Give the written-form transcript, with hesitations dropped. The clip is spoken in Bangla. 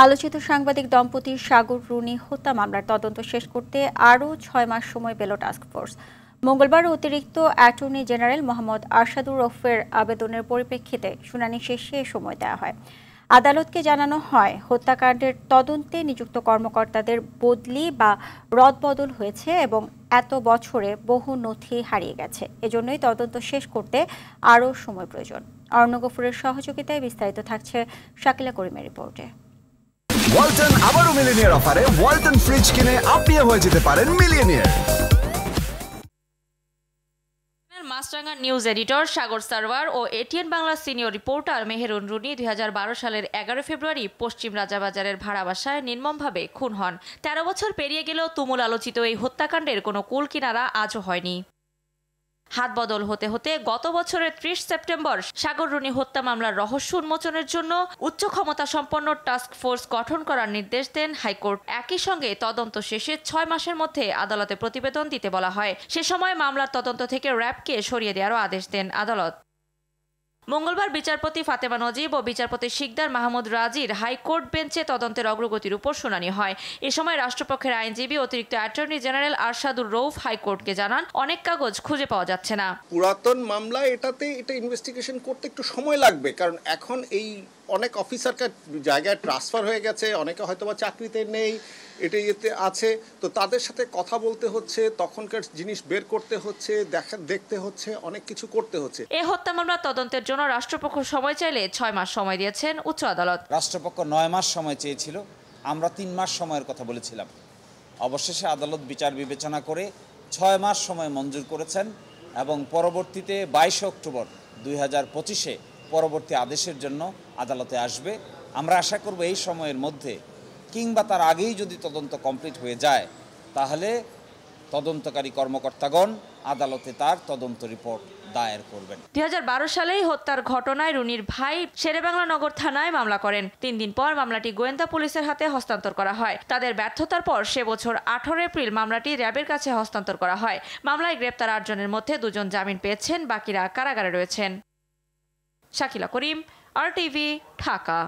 আলোচিত সাংবাদিক দম্পতি সাগর রুনি হত্যা মামলার তদন্ত শেষ করতে আরও ৬ মাস সময় পেল টাস্কফোর্স। মঙ্গলবার অতিরিক্ত অ্যাটর্নি জেনারেল মোহাম্মদ আরশাদুর রৌফের আবেদনের পরিপ্রেক্ষিতে শুনানি শেষে সময় দেওয়া হয়। আদালতকে জানানো হয়, হত্যাকাণ্ডের তদন্তে নিযুক্ত কর্মকর্তাদের বদলি বা রদবদল হয়েছে এবং এত বছরে বহু নথি হারিয়ে গেছে। এজন্যই তদন্ত শেষ করতে আরও সময় প্রয়োজন। অর্ণ গফুরের সহযোগিতায় বিস্তারিত থাকছে শাকিলা করিমের রিপোর্টে। ওয়ালটন আবারও মিলিয়নিয়ার অফারে ওয়ালটন ফ্রিজ কিনে আপনিও হয়ে যেতে পারেন millionaire. Maasranga news editor Sagar Sarwar ও ATN Bangla senior reporter Meherun Runi ২০১২ সালের ১১ ফেব্রুয়ারি পশ্চিম রাজাবাজারের ভাড়া বাসায় নির্মমভাবে খুন হন। ১৩ বছর পেরিয়ে গেলেও তুমুল আলোচিত এই হত্যাকাণ্ডের কোনো কুল কিনারা আজও হয়নি। হাত বদল হতে হতে গত বছরের ৩০ সেপ্টেম্বর সাগর রুনি হত্যা মামলার রহস্য উন্মোচনের জন্য উচ্চ ক্ষমতা সম্পন্ন টাস্ক ফোর্স গঠন করার নির্দেশ দেন হাইকোর্ট। একই সঙ্গে তদন্ত শেষে ৬ মাসের মধ্যে আদালতে প্রতিবেদন দিতে বলা হয়। সে সময় মামলার তদন্ত থেকে র্যাবকে সরিয়ে দেওয়ারও আদেশ দেন আদালত। মঙ্গলবার বিচারপতি ফাতেমা নজিব ও বিচারপতি শিকদার মাহমুদ রাজির হাইকোর্ট বেঞ্চে তদন্তের অগ্রগতির উপর শুনানি হয়। এ সময় রাষ্ট্রপক্ষের আইনজীবী অতিরিক্ত অ্যাটর্নি জেনারেল আরশাদুর রৌফ হাইকোর্টকে জানান, অনেক কাগজ খুঁজে পাওয়া যাচ্ছে না। পুরাতন মামলা এটা ইনভেস্টিগেশন করতে একটু সময় লাগবে, কারণ এখন এই অনেক অফিসারকে জায়গায় ট্রান্সফার হয়ে গেছে, অনেকে হয়তোবা চাকরিতে নেই, এতে আছে, তো তাদের সাথে কথা বলতে হচ্ছে, তখনকার জিনিস বের করতে হচ্ছে, দেখতে হচ্ছে, অনেক কিছু করতে হচ্ছে। এই হত্যা মামলার তদন্তের জন্য রাষ্ট্রপক্ষ সময় চাইলে ৬ মাস সময় দিয়েছেন উচ্চ আদালত। রাষ্ট্রপক্ষ ৯ মাস সময় চেয়েছিল, আমরা ৩ মাস সময়ের কথা বলেছিলাম। অবশেষে আদালত বিচার বিবেচনা করে ৬ মাস সময় মঞ্জুর করেছেন এবং পরবর্তীতে ২২ অক্টোবর ২০২৫-এ পরবর্তী আদেশের জন্য আদালতে আসবে। আমরা আশা করব এই সময়ের মধ্যে কিংবা তার আগেই যদি তদন্ত কমপ্লিট হয়ে যায়, তাহলে তদন্তকারী কর্মকর্তাগণ আদালতে তার তদন্ত রিপোর্ট দায়ের করবেন। ২০১২ সালেই হত্যার ঘটনায় রুনির ভাই শেরেবাংলা নগর থানায় মামলা করেন। ৩ দিন পর মামলাটি গোয়েন্দা পুলিশের হাতে হস্তান্তর করা হয়। তাদের ব্যর্থতার পর সে বছর ১৮ এপ্রিল মামলাটি র্যাবের কাছে হস্তান্তর করা হয়। মামলায় গ্রেপ্তার ৮ জনের মধ্যে ২ জন জামিন পেয়েছেন, বাকিরা কারাগারে রয়েছেন। শাকিলা করিম, RTV, ঢাকা।